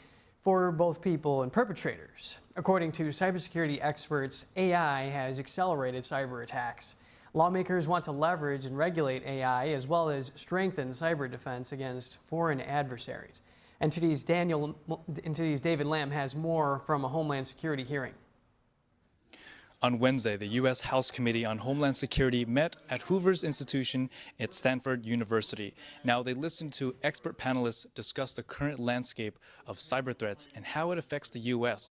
S3: for both people and perpetrators. According to cybersecurity experts, AI has accelerated cyber attacks. Lawmakers want to leverage and regulate AI as well as strengthen cyber defense against foreign adversaries. NTD's David Lamb has more from a Homeland Security hearing.
S22: On Wednesday, the U.S. House Committee on Homeland Security met at Hoover's Institution at Stanford University. Now they listened to expert panelists discuss the current landscape of cyber threats and how it affects the U.S.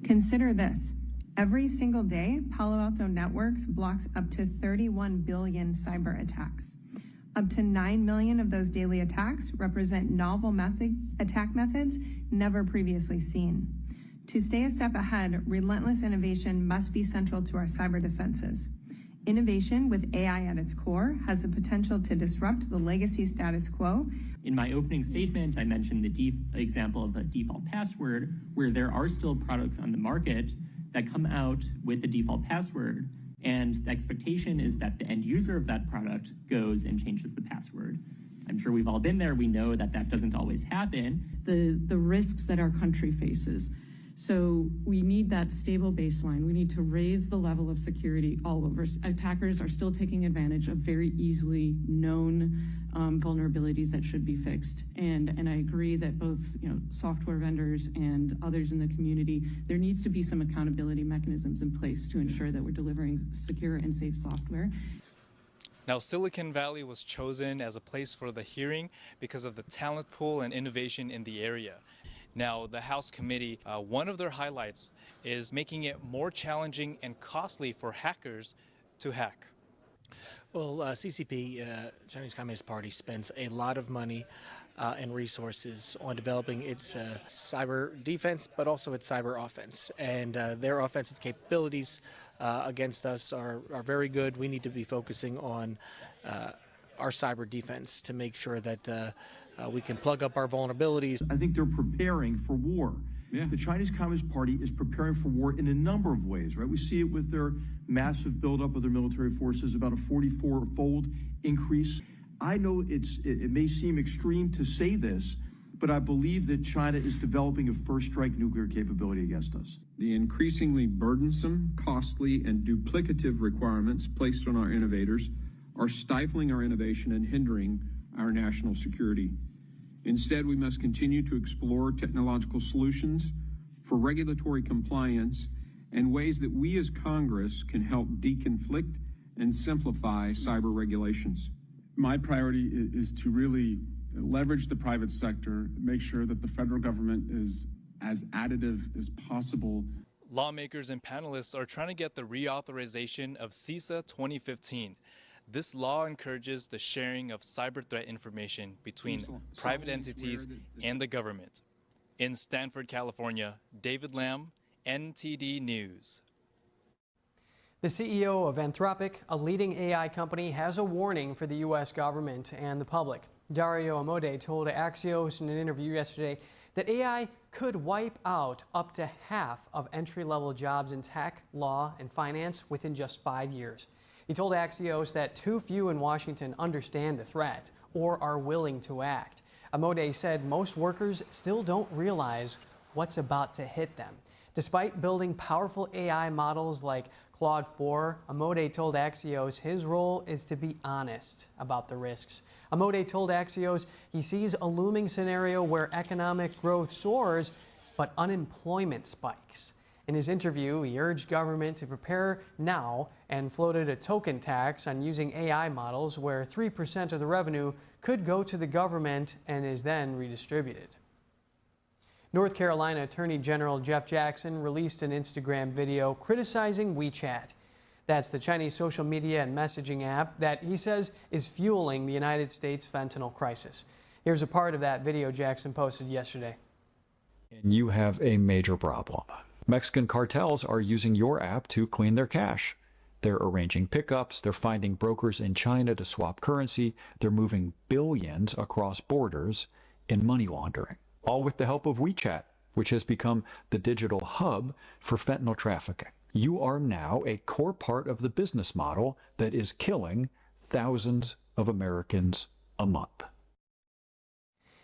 S23: Consider this. Every single day, Palo Alto Networks blocks up to 31 billion cyber attacks. Up to 9 million of those daily attacks represent novel attack methods never previously seen. To stay a step ahead, relentless innovation must be central to our cyber defenses. Innovation with AI at its core has the potential to disrupt the legacy status quo.
S24: In my opening statement, I mentioned the example of a default password, where there are still products on the market that come out with the default password, and the expectation is that the end user of that product goes and changes the password. I'm sure we've all been there. We know that that doesn't always happen.
S25: The risks that our country faces. So we need that stable baseline. We need to raise the level of security all over. Attackers are still taking advantage of very easily known vulnerabilities that should be fixed. And I agree that both software vendors and others in the community, there needs to be some accountability mechanisms in place to ensure that we're delivering secure and safe software.
S22: Now, Silicon Valley was chosen as a place for the hearing because of the talent pool and innovation in the area. Now, the House committee, one of their highlights is making it more challenging and costly for hackers to hack.
S2: Well, CCP, Chinese Communist Party, spends a lot of money and resources on developing its cyber defense, but also its cyber offense. And their offensive capabilities against us are very good. We need to be focusing on our cyber defense to make sure that we can plug up our vulnerabilities.
S4: I think they're preparing for war. Yeah. The Chinese Communist Party is preparing for war in a number of ways, right? We see it with their massive buildup of their military forces, about a 44-fold increase. I know it may seem extreme to say this, but I believe that China is developing a first-strike nuclear capability against us.
S5: The increasingly burdensome, costly, and duplicative requirements placed on our innovators are stifling our innovation and hindering our national security. Instead, we must continue to explore technological solutions for regulatory compliance and ways that we as Congress can help deconflict and simplify cyber regulations.
S6: My priority is to really leverage the private sector, make sure that the federal government is as additive as possible.
S22: Lawmakers and panelists are trying to get the reauthorization of CISA 2015. This law encourages the sharing of cyber threat information between private entities and the government. In Stanford, California, David Lamb, NTD News.
S3: The CEO of Anthropic, a leading AI company, has a warning for the U.S. government and the public. Dario Amodei told Axios in an interview yesterday that AI could wipe out up to half of entry-level jobs in tech, law, and finance within just 5 years. He told Axios that too few in Washington understand the threat or are willing to act. Amodei said most workers still don't realize what's about to hit them. Despite building powerful AI models like Claude 4, Amodei told Axios his role is to be honest about the risks. Amodei told Axios he sees a looming scenario where economic growth soars, but unemployment spikes. In his interview, he urged government to prepare now and floated a token tax on using AI models where 3% of the revenue could go to the government and is then redistributed. North Carolina Attorney General Jeff Jackson released an Instagram video criticizing WeChat. That's the Chinese social media and messaging app that he says is fueling the United States fentanyl crisis. Here's a part of that video Jackson posted yesterday.
S7: And you have a major problem. Mexican cartels are using your app to clean their cash. They're arranging pickups, they're finding brokers in China to swap currency, they're moving billions across borders in money laundering, all with the help of WeChat, which has become the digital hub for fentanyl trafficking. You are now a core part of the business model that is killing thousands of Americans a month.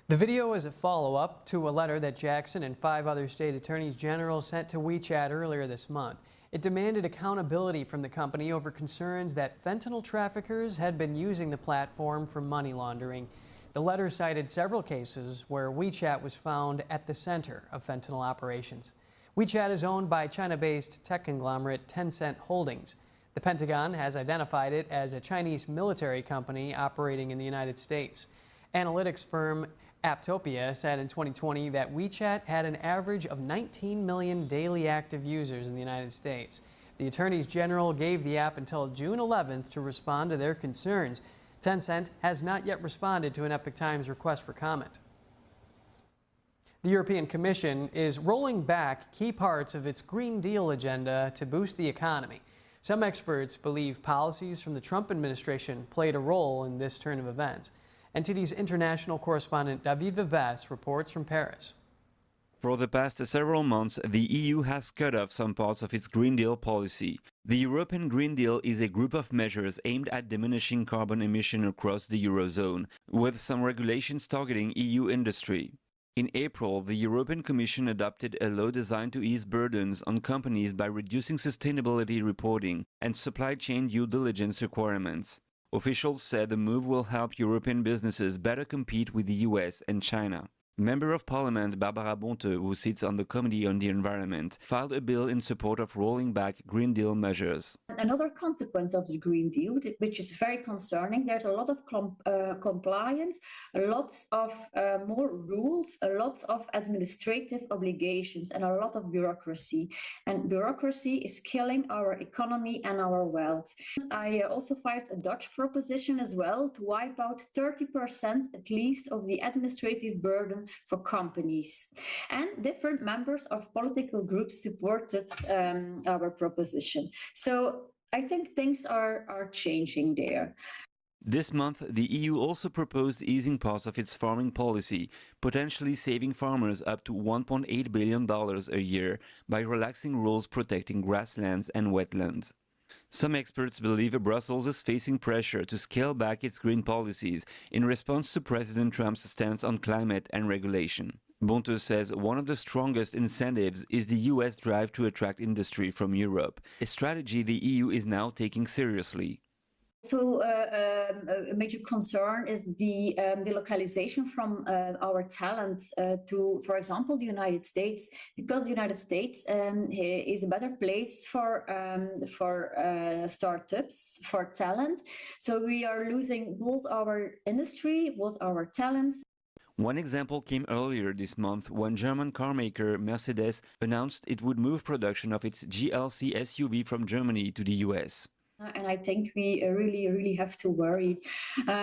S3: The video is a follow-up to a letter that Jackson and 5 other state attorneys general sent to WeChat earlier this month. It demanded accountability from the company over concerns that fentanyl traffickers had been using the platform for money laundering. The letter cited several cases where WeChat was found at the center of fentanyl operations. WeChat is owned by China-based tech conglomerate Tencent Holdings. The Pentagon has identified it as a Chinese military company operating in the United States. Analytics firm Apptopia said in 2020 that WeChat had an average of 19 million daily active users in the United States. The attorneys general gave the app until June 11th to respond to their concerns. Tencent has not yet responded to an Epoch Times request for comment. The European Commission is rolling back key parts of its Green Deal agenda to boost the economy. Some experts believe policies from the Trump administration played a role in this turn of events. NTD's international correspondent David Vives reports from Paris.
S26: For the past several months, the EU has cut off some parts of its Green Deal policy. The European Green Deal is a group of measures aimed at diminishing carbon emission across the Eurozone, with some regulations targeting EU industry. In April, the European Commission adopted a law designed to ease burdens on companies by reducing sustainability reporting and supply chain due diligence requirements. Officials said the move will help European businesses better compete with the US and China. Member of Parliament Barbara Bonte, who sits on the Committee on the Environment, filed a bill in support of rolling back Green Deal measures.
S8: Another consequence of the Green Deal, which is very concerning, there's a lot of compliance, lots of more rules, a lot of administrative obligations, and a lot of bureaucracy. And bureaucracy is killing our economy and our wealth. I also filed a Dutch proposition as well to wipe out 30% at least of the administrative burden for companies. And different members of political groups supported our proposition. So I think things are changing there.
S26: This month, the EU also proposed easing parts of its farming policy, potentially saving farmers up to $1.8 billion a year by relaxing rules protecting grasslands and wetlands. Some experts believe Brussels is facing pressure to scale back its green policies in response to President Trump's stance on climate and regulation. Bonte says one of the strongest incentives is the US drive to attract industry from Europe, a strategy the EU is now taking seriously.
S8: So a major concern is the localization from our talent to, for example, the United States, because the United States is a better place for startups, for talent. So we are losing both our industry, both our talent.
S26: One example came earlier this month when German carmaker Mercedes announced it would move production of its GLC SUV from Germany to the US.
S8: And I think we really have to worry.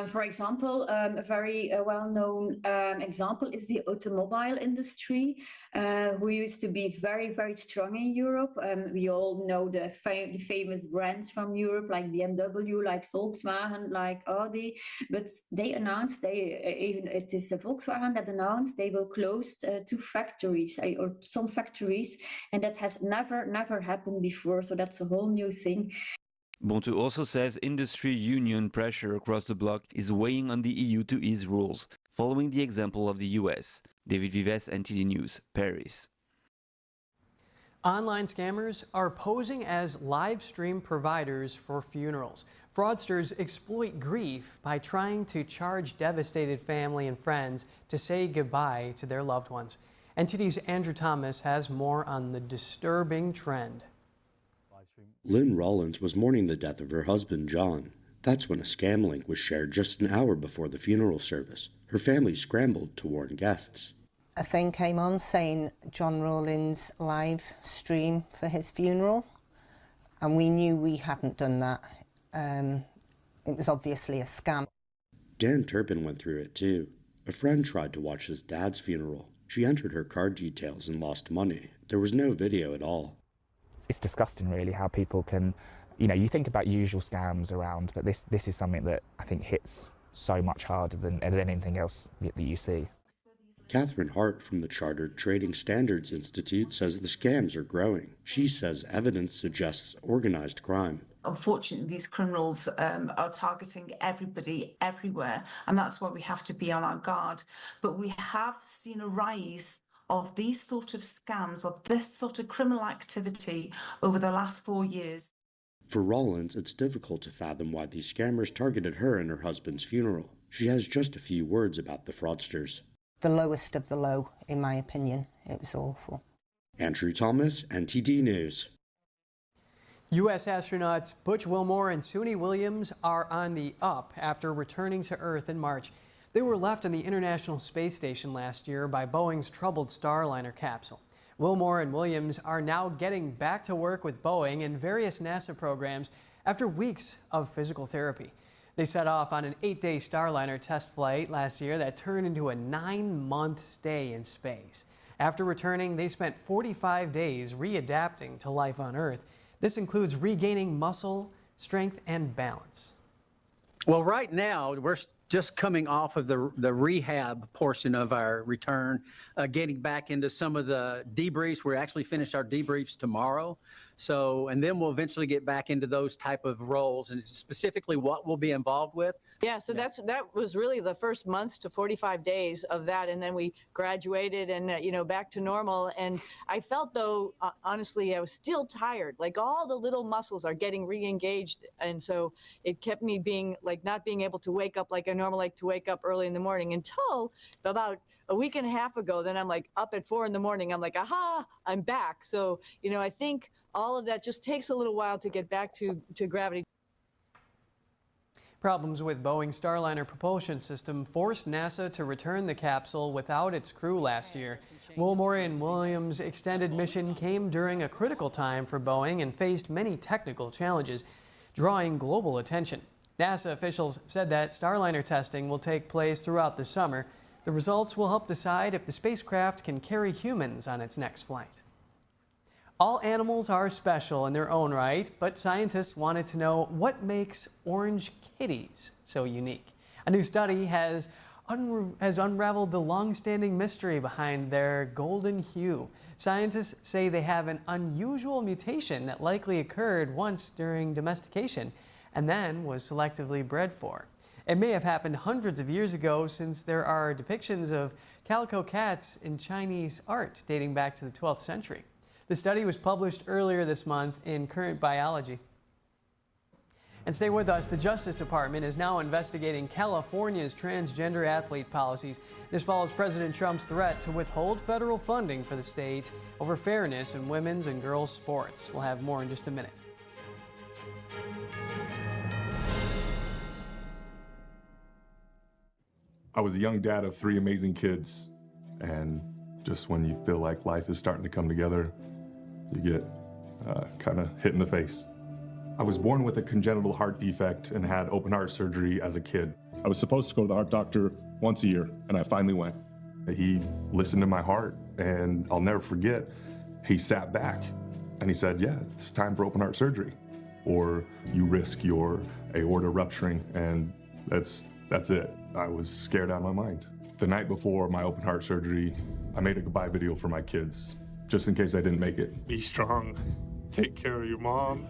S8: For example, a very well-known example is the automobile industry, who used to be very strong in Europe. We all know the famous brands from Europe, like BMW, like Volkswagen, like Audi. But they announced, it is Volkswagen that announced they will close 2 factories, or some factories, and that has never happened before. So that's a whole new thing.
S26: Bonte also says industry union pressure across the bloc is weighing on the EU to ease rules, following the example of the US. David Vives, NTD News, Paris.
S3: Online scammers are posing as live stream providers for funerals. Fraudsters exploit grief by trying to charge devastated family and friends to say goodbye to their loved ones. NTD's Andrew Thomas has more on the disturbing trend.
S9: Lynn Rollins was mourning the death of her husband, John. That's when a scam link was shared just an hour before the funeral service. Her family scrambled to warn guests.
S10: A thing came on saying John Rollins live stream for his funeral, and we knew we hadn't done that. It was obviously a scam.
S9: Dan Turpin went through it too. A friend tried to watch his dad's funeral. She entered her card details and lost money. There was no video at all.
S11: It's disgusting, really, how people can, you think about usual scams around, but this is something that I think hits so much harder than anything else that you see.
S9: Catherine Hart from the Chartered Trading Standards Institute says the scams are growing. She says evidence suggests organized crime.
S12: Unfortunately, these criminals are targeting everybody, everywhere, and that's why we have to be on our guard. But we have seen a rise of these sort of scams, of this sort of criminal activity over the last 4 years.
S9: For Rollins, it's difficult to fathom why these scammers targeted her and her husband's funeral. She has just a few words about the fraudsters.
S10: The lowest of the low, in my opinion. It was awful.
S9: Andrew Thomas, NTD News.
S3: U.S. astronauts Butch Wilmore and Suni Williams are on the up after returning to Earth in March. They were left on the International Space Station last year by Boeing's troubled Starliner capsule. Wilmore and Williams are now getting back to work with Boeing and various NASA programs after weeks of physical therapy. They set off on an 8-day Starliner test flight last year that turned into a 9-month stay in space. After returning, they spent 45 days readapting to life on Earth. This includes regaining muscle, strength, and balance.
S13: Well, right now, we're just coming off of the rehab portion of our return, getting back into some of the debriefs. We actually finish our debriefs tomorrow. So, and then we'll eventually get back into those type of roles and specifically what we'll be involved with.
S27: Yeah, so that was really the first month to 45 days of that, and then we graduated and back to normal. And I felt, though, honestly, I was still tired. Like all the little muscles are getting re-engaged, and so it kept me being like not being able to wake up like I normally like to wake up early in the morning until about a week and a half ago. Then I'm like up at 4 in the morning. I'm like, aha, I'm back. So, I think all of that just takes a little while to get back to gravity.
S3: Problems with Boeing's Starliner propulsion system forced NASA to return the capsule without its crew last year. Williams' extended mission came during a critical time for Boeing and faced many technical challenges, drawing global attention. NASA officials said that Starliner testing will take place throughout the summer. The results will help decide if the spacecraft can carry humans on its next flight. All animals are special in their own right, but scientists wanted to know what makes orange kitties so unique. A new study has unraveled the long-standing mystery behind their golden hue. Scientists say they have an unusual mutation that likely occurred once during domestication and then was selectively bred for. It may have happened hundreds of years ago, since there are depictions of calico cats in Chinese art dating back to the 12th century. The study was published earlier this month in Current Biology. And stay with us. The Justice Department is now investigating California's transgender athlete policies. This follows President Trump's threat to withhold federal funding for the state over fairness in women's and girls' sports. We'll have more in just a minute.
S14: I was a young dad of 3 amazing kids, and just when you feel like life is starting to come together, you get kind of hit in the face. I was born with a congenital heart defect and had open heart surgery as a kid. I was supposed to go to the heart doctor once a year, and I finally went. He listened to my heart, and I'll never forget, he sat back and he said, yeah, it's time for open heart surgery, or you risk your aorta rupturing, and that's it. I was scared out of my mind. The night before my open heart surgery, I made a goodbye video for my kids, just in case I didn't make it. Be strong. Take care of your mom.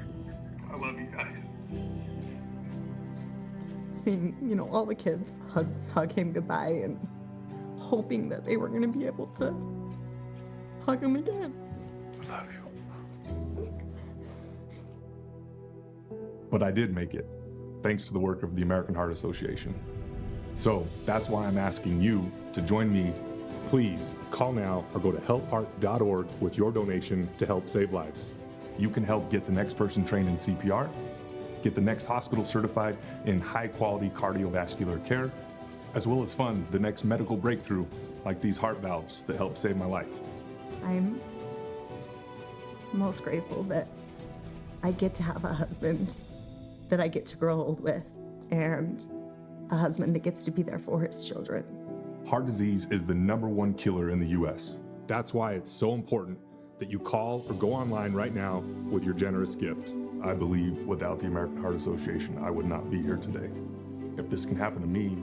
S14: I love you guys.
S15: Seeing, all the kids hug him goodbye and hoping that they were going to be able to hug him again.
S14: I love you. But I did make it, thanks to the work of the American Heart Association. So that's why I'm asking you to join me. Please call now or go to helpheart.org with your donation to help save lives. You can help get the next person trained in CPR, get the next hospital certified in high-quality cardiovascular care, as well as fund the next medical breakthrough like these heart valves that help save my life.
S15: I'm most grateful that I get to have a husband that I get to grow old with, and a husband that gets to be there for his children.
S14: Heart disease is the #1 killer in the U.S. That's why it's so important that you call or go online right now with your generous gift. I believe without the American Heart Association, I would not be here today. If this can happen to me,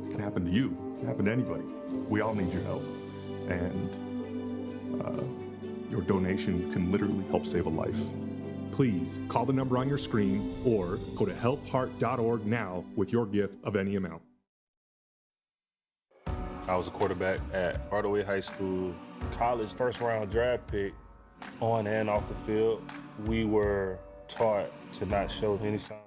S14: it can happen to you, it can happen to anybody. We all need your help. And your donation can literally help save a life. Please call the number on your screen or go to helpheart.org now with your gift of any amount.
S16: I was a quarterback at Hardaway High School. College first-round draft pick, on and off the field. We were taught to not show any sign